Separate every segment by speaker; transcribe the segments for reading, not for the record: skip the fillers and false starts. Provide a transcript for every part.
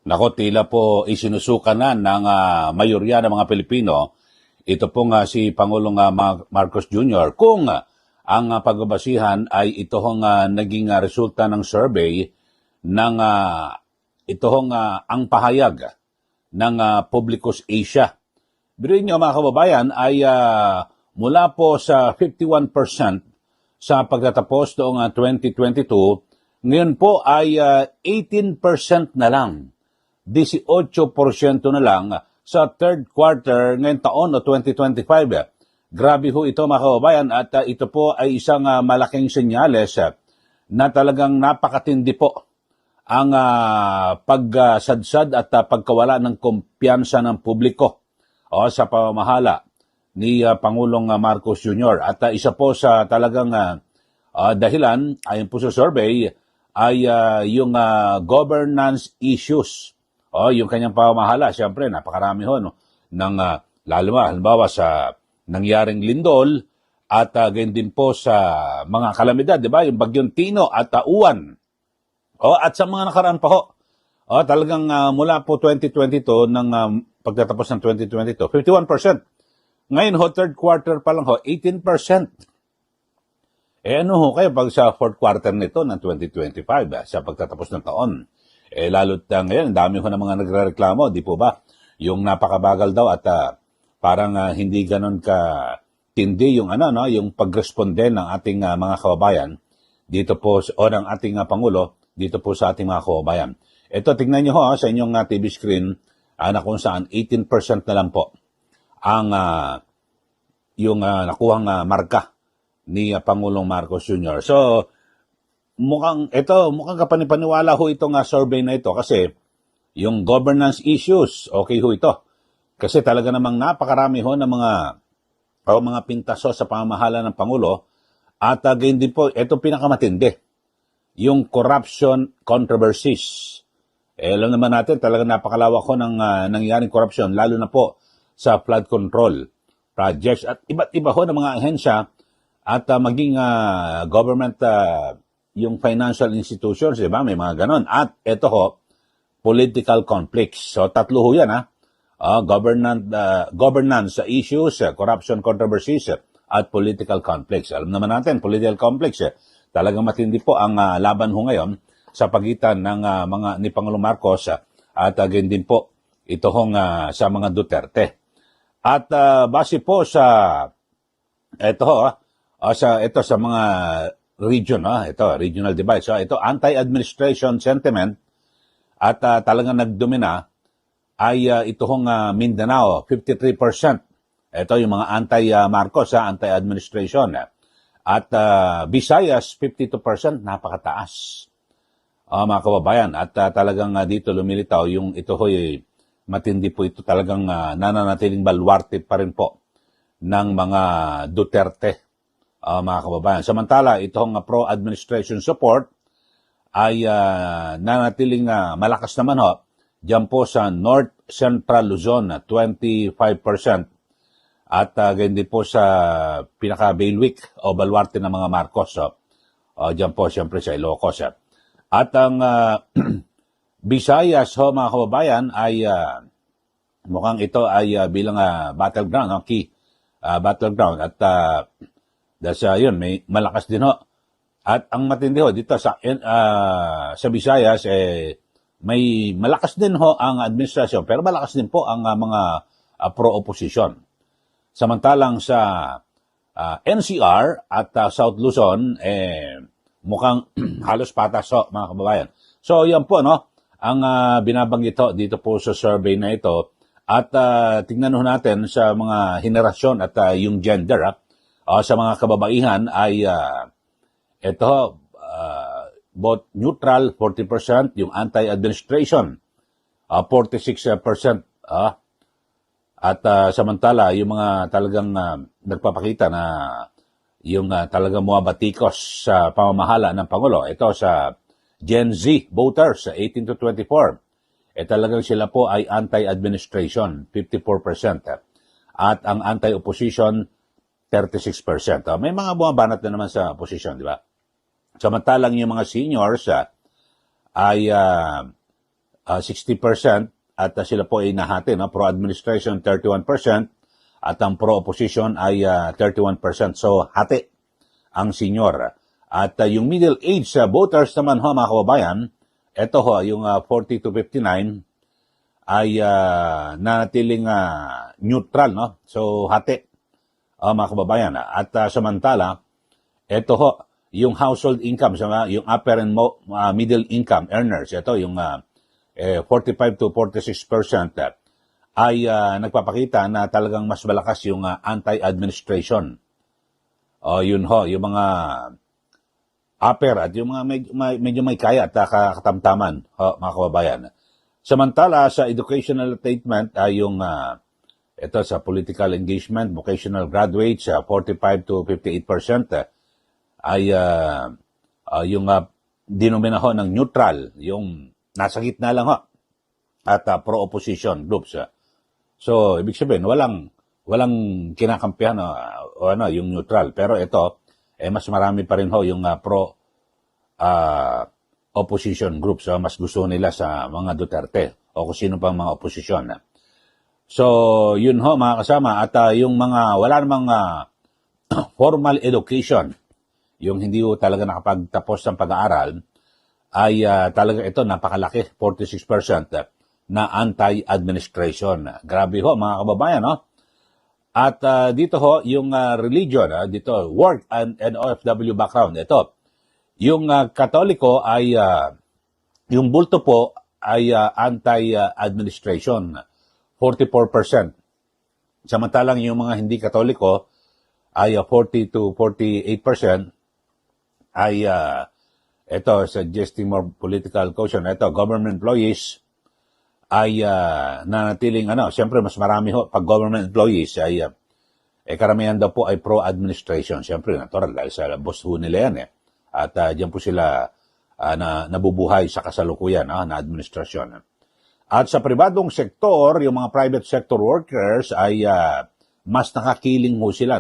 Speaker 1: Nako, tila po isinusuka na ng mayorya ng mga Pilipino, ito pong si Pangulong Marcos Jr. kung ang pagbabasihan ay ito hong naging resulta ng survey ng ito hong ang pahayag ng Publicus Asia. Biruin nyo mga kababayan ay mula po sa 51% sa pagtatapos noong 2022, ngayon po ay 18% na lang. 18% na lang sa third quarter ngayong taon o 2025. Grabe ho ito mga kababayan at ito po ay isang malaking senyales na talagang napakatindi po ang pagsadsad at pagkawala ng kumpiyansa ng publiko sa pamamahala ni Pangulong Marcos Jr. At isa po sa talagang dahilan, ayon po sa survey, ay yung governance issues. Yung kanyang pamamahala, siyempre, napakarami ho, no? Lalo halimbawa sa nangyaring lindol at gayon din po sa mga kalamidad, di ba? Yung bagyong Tino at Uwan. At sa mga nakaraan pa ho. Talagang mula po 2022, ng pagtatapos ng 2022, 51%. Ngayon ho, third quarter pa lang ho, 18%. Ano ho kayo pag sa fourth quarter nito ng 2025, sa pagtatapos ng taon? Lalo't ngayon, dami ho na mga nagrereklamo, di po ba? Yung napakabagal daw at parang hindi ganon ka tindi yung yung pagresponde ng ating mga kababayan dito po o ng ating Pangulo dito po sa ating mga kababayan. Ito, tingnan niyo ho sa inyong TV screen na kung saan 18% na lang po ang yung nakuhang marka ni Pangulong Marcos Jr. So, mukhang kapanipaniwala ho itong survey na ito kasi yung governance issues, okay ho ito. Kasi talaga namang napakarami ho ng mga pintaso sa pamamahala ng Pangulo at gayon din po, ito pinakamatindi, yung corruption controversies. Alam naman natin, talaga napakalawak ho ng nangyaring corruption, lalo na po sa flood control projects at iba't iba ho ng mga ahensya at maging government yung financial institutions, di ba? May mga ganon. At ito ho, political conflicts. So, tatlo ho yan, governance issues, corruption controversies, at political conflicts. Alam naman natin, political conflicts, talagang matindi po ang laban ho ngayon sa pagitan ng mga ni Pangulong Marcos at again din po ito hong sa mga Duterte. At base po sa ito ho, sa mga region, regional divide. So ito, anti-administration sentiment at talagang nagdomina ay ito hong Mindanao, 53%. Ito yung mga anti-Marcos, anti-administration. At Visayas, 52%, napakataas. Mga kababayan, at talagang dito lumilitaw yung ito ho'y matindi po ito, talagang nananatiling baluarte pa rin po ng mga Duterte. Mga kababayan. Samantala, itong pro-administration support ay nanatiling malakas naman ho. Diyan po sa North Central Luzon, 25%. At ganyan din po sa pinaka-bailiwick o baluarte ng mga Marcos. Diyan po siyempre sa Ilocos. At ang Visayas, mga kababayan, ay mukhang ito ay bilang battleground, key battleground. At yun, may malakas din ho. At ang matindi ho, dito sa Visayas, may malakas din ho ang administrasyon, pero malakas din po ang mga pro-opposition. Samantalang sa NCR at South Luzon, mukhang halos patas ho, mga kababayan. So, yan po, ang binabanggit ho dito po sa survey na ito. At tingnan ho natin sa mga henerasyon at yung gender, sa mga kababaihan ay ito, both neutral, 40%, yung anti-administration, 46%. At samantala, yung mga talagang nagpapakita na yung talagang muwabatikos sa pamamahala ng Pangulo, ito sa Gen Z voters, 18 to 24, talagang sila po ay anti-administration, 54%. At ang anti-opposition, 36%. May mga bumabanat na naman sa opposition, di ba? Samantalang yung mga seniors ay 60% at sila po ay nahati, no? Pro-administration 31% at ang pro-opposition ay 31%. So, hati ang senior. At yung middle age voters naman ho, mga kababayan, ito ho, yung 40 to 59 ay nanatiling neutral, no? So, hati, mga kababayan. At samantala, ito ho, yung household income, yung upper and middle income earners, ito yung 45 to 46% ay nagpapakita na talagang mas malakas yung anti-administration. Yun ho, yung mga upper at yung mga medyo may kaya at katamtaman, mga kababayan. Samantala, sa educational attainment ay yung ito sa political engagement, vocational graduates, 45 to 58% ay yung dinomina ho ng neutral, yung nasa gitna lang ho, at pro-opposition groups. So, ibig sabihin, walang kinakampihan yung neutral. Pero ito, mas marami pa rin ho yung pro-opposition groups. Mas gusto nila sa mga Duterte o kung sino pang mga opposition. So, yun ho mga kasama. At yung mga wala namang formal education, yung hindi ho talaga nakapagtapos ng pag-aaral, ay talaga ito napakalaki, 46% na anti-administration. Grabe ho mga kababayan, no? At dito ho, yung religion, dito, work and OFW background, ito. Yung Katoliko ay, yung bulto po ay anti-administration, 44%. Samantalang yung mga hindi Katoliko ay 40 to 48% ay ito, suggesting more political caution. Ito, government employees ay nanatiling, siyempre mas marami ho, pag government employees ay, karamihan daw po ay pro-administration. Siyempre, natural, dahil sa boss ho nila yan At diyan po sila nabubuhay sa kasalukuyan na administrasyon. At sa pribadong sektor, yung mga private sector workers ay mas nakakiling ho sila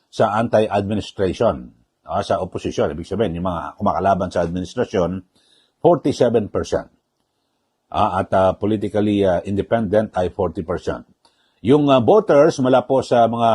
Speaker 1: sa anti-administration. Sa opposition, ibig sabihin, yung mga kumakalaban sa administrasyon, 47%. At politically independent ay 40%. Yung voters mula po sa mga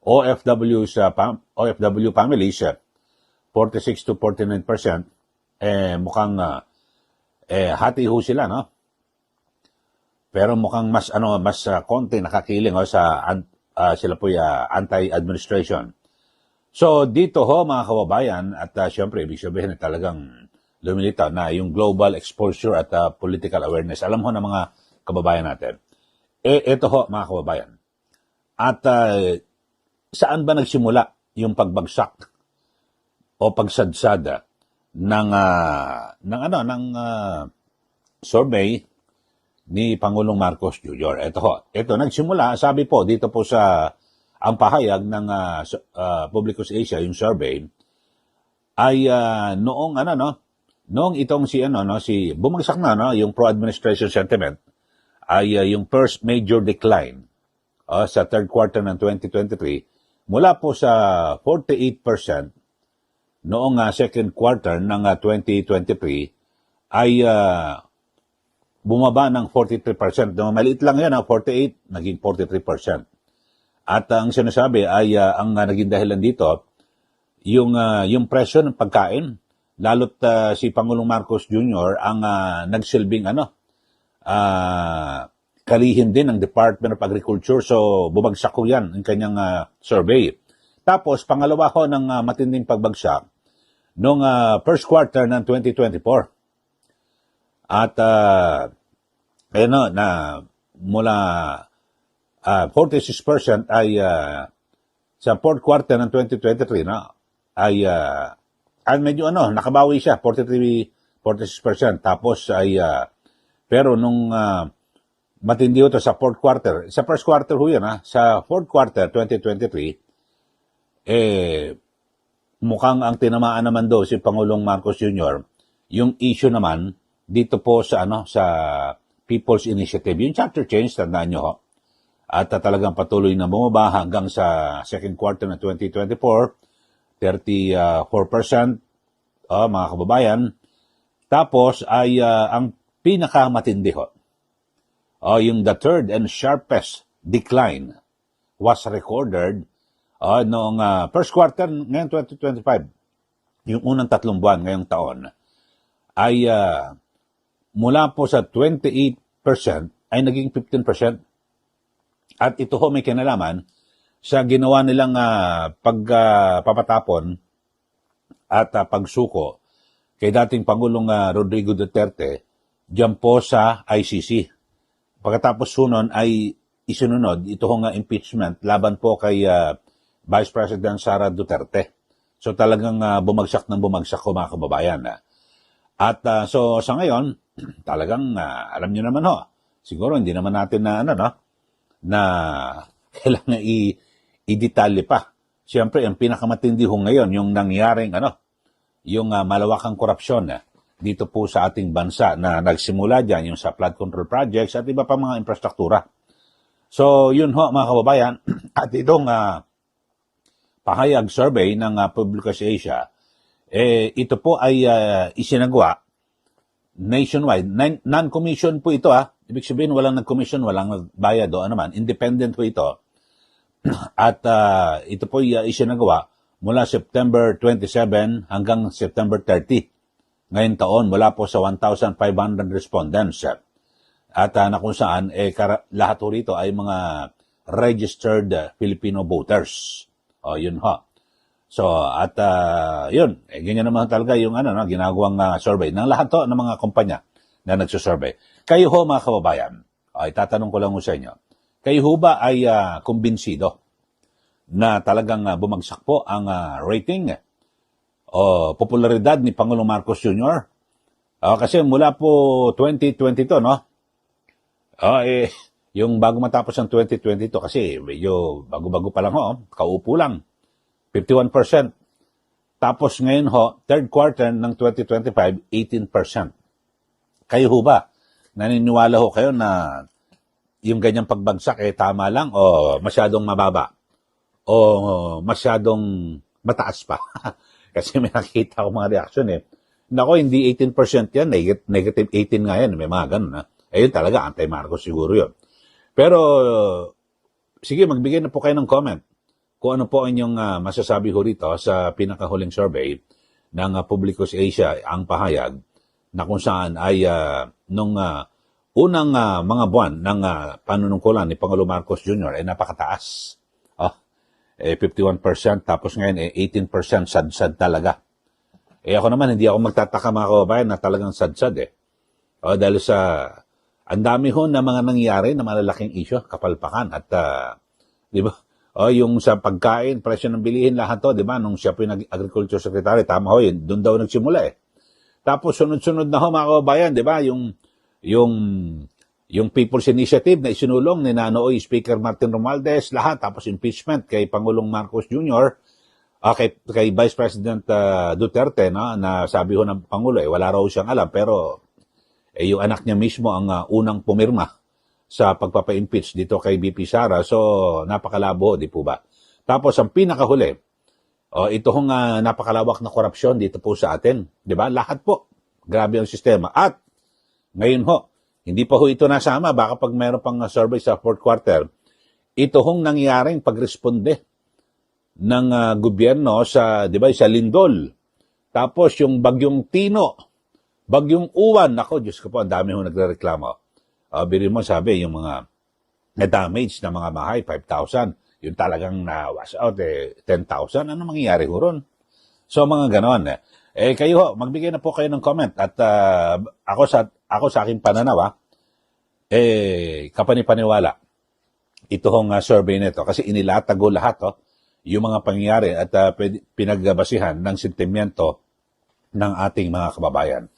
Speaker 1: OFW families, 46 to 49%, mukhang hati ho sila, no? Pero mukhang mas konti nakakiling sila po anti-administration. So, dito ho, mga kababayan, at syempre, ibig sabihin na talagang lumilitaw na yung global exposure at political awareness. Alam ho ng mga kababayan natin. Ito ho, mga kababayan. At saan ba nagsimula yung pagbagsak o pagsadsad ng survey ni Pangulong Marcos Jr.? Ito ho. Ito, nagsimula, sabi po, dito po sa ang pahayag ng Publicus Asia, yung survey, ay noong itong si bumagsak na yung pro-administration sentiment, ay yung first major decline sa third quarter ng 2023, mula po sa 48% noong second quarter ng 2023, ay bumaba ng 43%. Maliit lang yan, 48, naging 43%. At ang sinasabi ay ang naging dahilan dito, yung presyo ng pagkain, lalo't si Pangulong Marcos Jr. ang nagsilbing kalihim din ng Department of Agriculture. So, bumagsak ko yan ang kanyang survey. Tapos, pangalawa ko ng matinding pagbagsak noong first quarter ng 2024. At, mula 46% ay sa fourth quarter ng 2023 ay medyo nakabawi siya 46%. Tapos ay pero nung matindi ito sa fourth quarter, sa first quarter ho yan sa fourth quarter 2023 mukhang ang tinamaan naman daw si Pangulong Marcos Jr. yung issue naman dito po sa sa People's Initiative, yung chapter change, tandaan nyo ho. At talagang patuloy na bumaba hanggang sa second quarter ng 2024, 34%, mga kababayan. Tapos ay ang pinakamatindi ho. Yung the third and sharpest decline was recorded noong first quarter ngayon 2025. Yung unang 3 buwan ngayong taon ay mula po sa 28% ay naging 15%. At ito ho may kinalaman sa ginawa nilang pagpapatapon at pagsuko kay dating Pangulong Rodrigo Duterte diyan po sa ICC. Pagkatapos sunon ay isinunod ito hong impeachment laban po kay Vice President Sara Duterte. So talagang bumagsak ng bumagsak ko mga kababayan. At so sa ngayon, talagang alam niyo naman ho, siguro hindi naman natin na kailangan i-detalye pa. Siyempre, ang pinakamatindi ho ngayon, yung nangyaring yung malawakang korupsyon dito po sa ating bansa na nagsimula dyan, yung sa flood control projects at iba pa mga infrastruktura. So, yun ho mga kababayan, at itong pahayag survey ng Publicus Asia, ito po ay isinagawa nationwide. Non-commission po ito Ibig sabihin, walang nag-commission, walang nagbayad o naman. Independent po ito. At ito po isinagawa mula September 27 hanggang September 30. Ngayon taon, mula po sa 1,500 respondents. At na kung saan, lahat po rito ay mga registered Filipino voters. Yun ho. So, at yun, ganyan naman talaga yung ginagawang survey ng lahat to ng mga kumpanya na nagsusurvey. Kayo ho mga kababayan, itatanong ko lang ho sa inyo, kayo ho ba ay kumbinsido na talagang bumagsak po ang rating o popularidad ni Pangulong Marcos Jr.? Kasi mula po 2022, yung bago matapos ang 2022 kasi medyo bago-bago pa lang ho, kaupo lang, 51%. Tapos ngayon ho, third quarter ng 2025, 18%. Kayo ho ba? Naniniwala ho kayo na yung ganyang pagbagsak tama lang o masyadong mababa o masyadong mataas pa? Kasi may nakita ko mga reaction Nako, hindi 18% yan, negative 18 nga yan, may mga ganun yun talaga, anti-Marcos siguro yun. Pero, sige, magbigay na po kayo ng comment kung ano po inyong masasabi ho rito sa pinakahuling survey ng Publicus Asia, ang pahayag na kung saan ay nung unang mga buwan ng panunungkulan ni Pangulong Marcos Jr. ay napakataas. 51%, tapos ngayon 18% sad-sad talaga. Ako naman, hindi ako magtataka mga kababayan na talagang sad-sad dahil sa ang dami ho na mga nangyari na malalaking issue, kapalpakan at di ba? Yung sa pagkain, presyo ng bilihin, lahat to, di ba? Nung siya po yung agriculture secretary, tama ho yun, doon daw nagsimula Tapos sunod-sunod na ho mga kababayan, di ba? Yung People's Initiative na isinulong ni Nanoy Speaker Martin Romualdez, lahat, tapos impeachment kay Pangulong Marcos Jr., kay Vice President Duterte, na sabi ho ng Pangulo, wala raw siyang alam, pero yung anak niya mismo ang unang pumirma sa pagpapa-impeach dito kay BP Sara. So, napakalabo, di po ba? Tapos, ang pinakahuli, ito hong napakalawak na korupsyon dito po sa atin. Di ba? Lahat po. Grabe ang sistema. At, ngayon ho, hindi pa ho ito nasama. Baka pag mayroon pang survey sa fourth quarter, ito hong nangyaring pagresponde ng gobyerno sa, di ba, sa Lindol. Tapos, yung Bagyong Tino, Bagyong Uwan, ako, Diyos ko po, ang dami ho nagrereklamo. Biro mo sabi, yung mga na-damage na mga bahay, 5,000. Yung talagang na-wash out, 10,000. Ano mangyayari ho ron? So, mga ganon. Kayo ho, magbigay na po kayo ng comment. At ako sa aking pananaw, kapanipaniwala. Ito hong survey nito. Kasi inilatago lahat, yung mga pangyayari at pinagbasihan ng sentimiento ng ating mga kababayan.